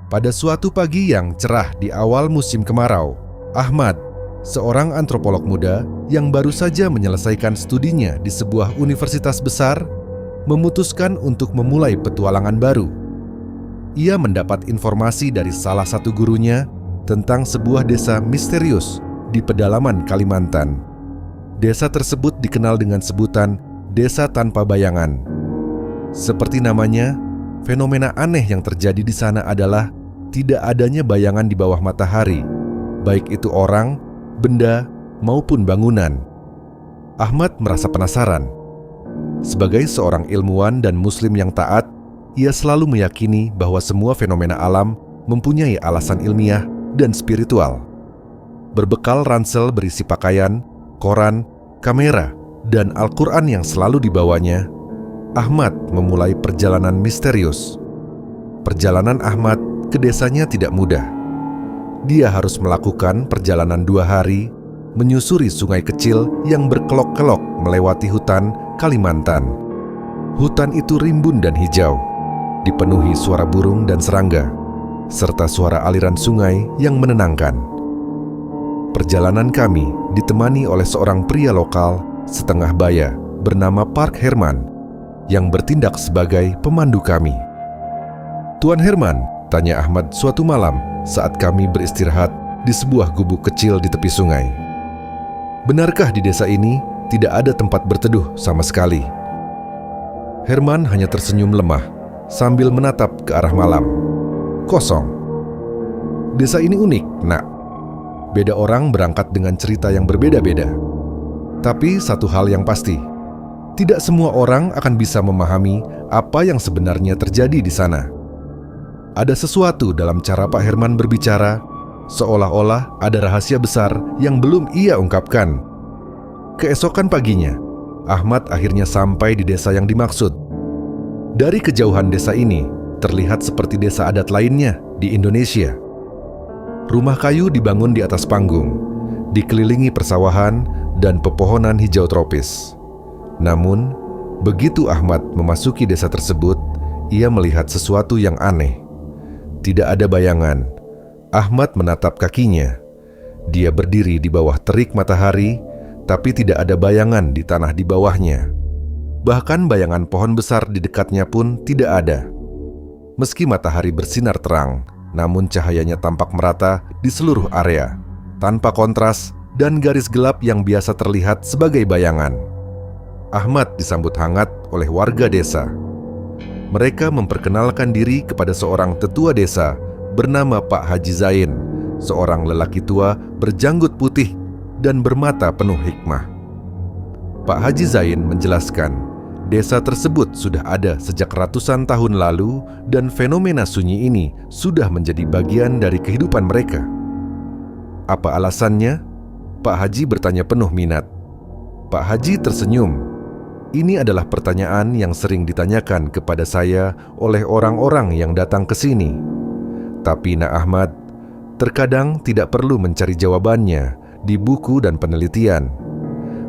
Pada suatu pagi yang cerah di awal musim kemarau, Ahmad, seorang antropolog muda yang baru saja menyelesaikan studinya di sebuah universitas besar, memutuskan untuk memulai petualangan baru. Ia mendapat informasi dari salah satu gurunya tentang sebuah desa misterius di pedalaman Kalimantan. Desa tersebut dikenal dengan sebutan Desa Tanpa Bayangan. Seperti namanya, fenomena aneh yang terjadi di sana adalah tidak adanya bayangan di bawah matahari, baik itu orang, benda, maupun bangunan. Ahmad merasa penasaran. Sebagai seorang ilmuwan dan muslim yang taat, ia selalu meyakini bahwa semua fenomena alam mempunyai alasan ilmiah dan spiritual. Berbekal ransel berisi pakaian, koran, kamera, dan Al-Quran yang selalu dibawanya, Ahmad memulai perjalanan misterius. Perjalanan Ahmad ke desanya tidak mudah. Dia harus melakukan perjalanan 2 hari, menyusuri sungai kecil yang berkelok-kelok melewati hutan Kalimantan. Hutan itu rimbun dan hijau, dipenuhi suara burung dan serangga, serta suara aliran sungai yang menenangkan. Perjalanan kami ditemani oleh seorang pria lokal setengah baya bernama Park Herman yang bertindak sebagai pemandu kami. "Tuan Herman," tanya Ahmad suatu malam saat kami beristirahat di sebuah gubuk kecil di tepi sungai, "benarkah di desa ini tidak ada tempat berteduh sama sekali?" Herman hanya tersenyum lemah sambil menatap ke arah malam. "Kosong. Desa ini unik, nak. Beda orang berangkat dengan cerita yang berbeda-beda. Tapi satu hal yang pasti, tidak semua orang akan bisa memahami apa yang sebenarnya terjadi di sana." Ada sesuatu dalam cara Pak Herman berbicara, seolah-olah ada rahasia besar yang belum ia ungkapkan. Keesokan paginya, Ahmad akhirnya sampai di desa yang dimaksud. Dari kejauhan desa ini, terlihat seperti desa adat lainnya di Indonesia. Rumah kayu dibangun di atas panggung, dikelilingi persawahan dan pepohonan hijau tropis. Namun, begitu Ahmad memasuki desa tersebut, ia melihat sesuatu yang aneh. Tidak ada bayangan. Ahmad menatap kakinya. Dia berdiri di bawah terik matahari, tapi tidak ada bayangan di tanah di bawahnya. Bahkan bayangan pohon besar di dekatnya pun tidak ada. Meski matahari bersinar terang, namun cahayanya tampak merata di seluruh area, tanpa kontras dan garis gelap yang biasa terlihat sebagai bayangan. Ahmad disambut hangat oleh warga desa. Mereka memperkenalkan diri kepada seorang tetua desa bernama Pak Haji Zain, seorang lelaki tua berjanggut putih dan bermata penuh hikmah. Pak Haji Zain menjelaskan, desa tersebut sudah ada sejak ratusan tahun lalu dan fenomena sunyi ini sudah menjadi bagian dari kehidupan mereka. "Apa alasannya?" Pak Haji bertanya penuh minat. Pak Haji tersenyum. "Ini adalah pertanyaan yang sering ditanyakan kepada saya oleh orang-orang yang datang ke sini. Tapi Nak Ahmad, terkadang tidak perlu mencari jawabannya di buku dan penelitian.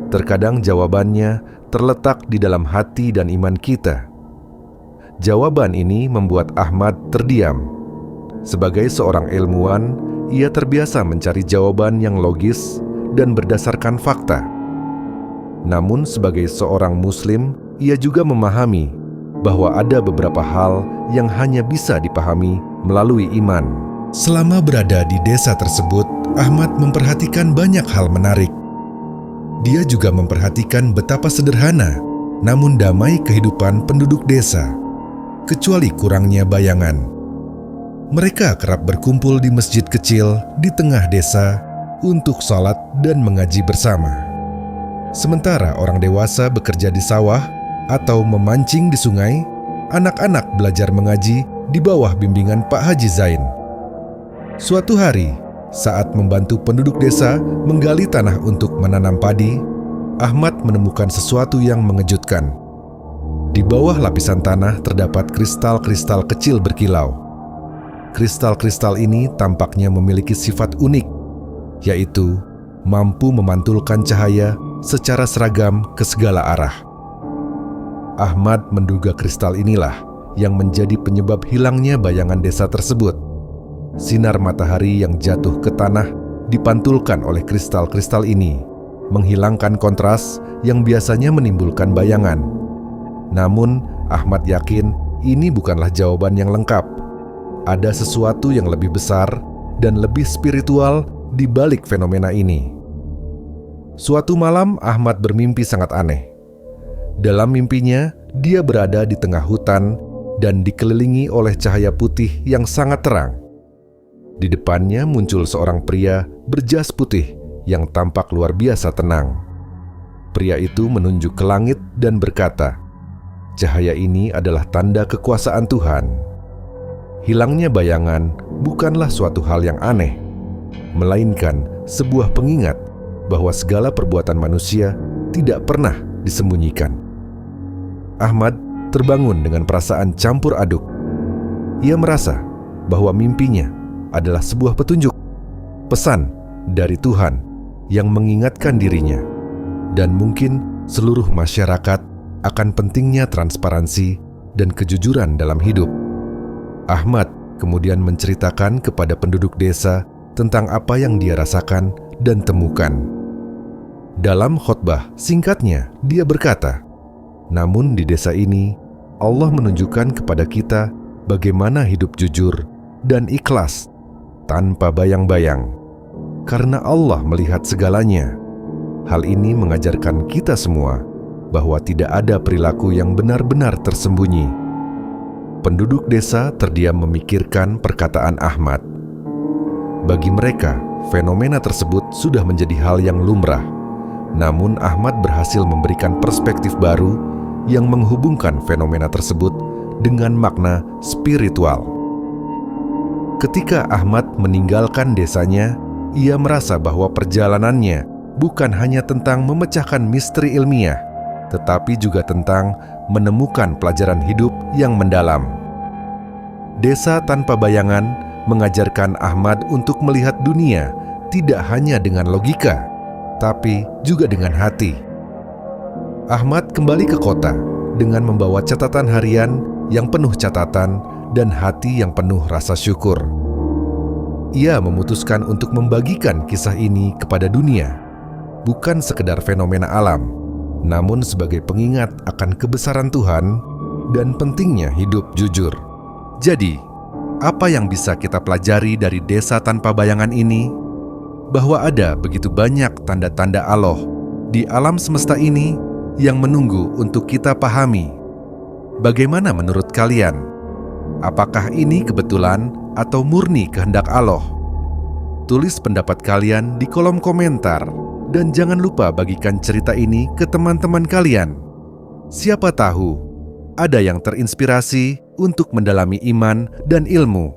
Terkadang jawabannya terletak di dalam hati dan iman kita." Jawaban ini membuat Ahmad terdiam. Sebagai seorang ilmuwan, ia terbiasa mencari jawaban yang logis dan berdasarkan fakta. Namun sebagai seorang muslim, ia juga memahami bahwa ada beberapa hal yang hanya bisa dipahami melalui iman. Selama berada di desa tersebut, Ahmad memperhatikan banyak hal menarik. Dia juga memperhatikan betapa sederhana namun damai kehidupan penduduk desa, kecuali kurangnya bayangan. Mereka kerap berkumpul di masjid kecil di tengah desa untuk salat dan mengaji bersama. Sementara orang dewasa bekerja di sawah atau memancing di sungai, anak-anak belajar mengaji di bawah bimbingan Pak Haji Zain. Suatu hari, saat membantu penduduk desa menggali tanah untuk menanam padi, Ahmad menemukan sesuatu yang mengejutkan. Di bawah lapisan tanah terdapat kristal-kristal kecil berkilau. Kristal-kristal ini tampaknya memiliki sifat unik, yaitu mampu memantulkan cahaya secara seragam ke segala arah. Ahmad menduga kristal inilah yang menjadi penyebab hilangnya bayangan desa tersebut. Sinar matahari yang jatuh ke tanah dipantulkan oleh kristal-kristal ini, menghilangkan kontras yang biasanya menimbulkan bayangan. Namun, Ahmad yakin ini bukanlah jawaban yang lengkap. Ada sesuatu yang lebih besar dan lebih spiritual di balik fenomena ini. Suatu malam, Ahmad bermimpi sangat aneh. Dalam mimpinya, dia berada di tengah hutan dan dikelilingi oleh cahaya putih yang sangat terang. Di depannya muncul seorang pria berjas putih yang tampak luar biasa tenang. Pria itu menunjuk ke langit dan berkata, "Cahaya ini adalah tanda kekuasaan Tuhan." Hilangnya bayangan bukanlah suatu hal yang aneh, melainkan sebuah pengingat bahwa segala perbuatan manusia tidak pernah disembunyikan. Ahmad terbangun dengan perasaan campur aduk. Ia merasa bahwa mimpinya adalah sebuah petunjuk, pesan dari Tuhan yang mengingatkan dirinya dan mungkin seluruh masyarakat akan pentingnya transparansi dan kejujuran dalam hidup. Ahmad kemudian menceritakan kepada penduduk desa tentang apa yang dia rasakan dan temukan. Dalam khotbah singkatnya, dia berkata, "Namun di desa ini, Allah menunjukkan kepada kita bagaimana hidup jujur dan ikhlas tanpa bayang-bayang. Karena Allah melihat segalanya. Hal ini mengajarkan kita semua bahwa tidak ada perilaku yang benar-benar tersembunyi." Penduduk desa terdiam memikirkan perkataan Ahmad. Bagi mereka, fenomena tersebut sudah menjadi hal yang lumrah. Namun Ahmad berhasil memberikan perspektif baru yang menghubungkan fenomena tersebut dengan makna spiritual. Ketika Ahmad meninggalkan desanya, ia merasa bahwa perjalanannya bukan hanya tentang memecahkan misteri ilmiah, tetapi juga tentang menemukan pelajaran hidup yang mendalam. Desa Tanpa Bayangan mengajarkan Ahmad untuk melihat dunia tidak hanya dengan logika, tapi juga dengan hati. Ahmad kembali ke kota dengan membawa catatan harian yang penuh catatan dan hati yang penuh rasa syukur. Ia memutuskan untuk membagikan kisah ini kepada dunia, bukan sekedar fenomena alam, namun sebagai pengingat akan kebesaran Tuhan dan pentingnya hidup jujur. Jadi, apa yang bisa kita pelajari dari Desa Tanpa Bayangan ini? Bahwa ada begitu banyak tanda-tanda Allah di alam semesta ini yang menunggu untuk kita pahami. Bagaimana menurut kalian? Apakah ini kebetulan atau murni kehendak Allah? Tulis pendapat kalian di kolom komentar dan jangan lupa bagikan cerita ini ke teman-teman kalian. Siapa tahu ada yang terinspirasi untuk mendalami iman dan ilmu.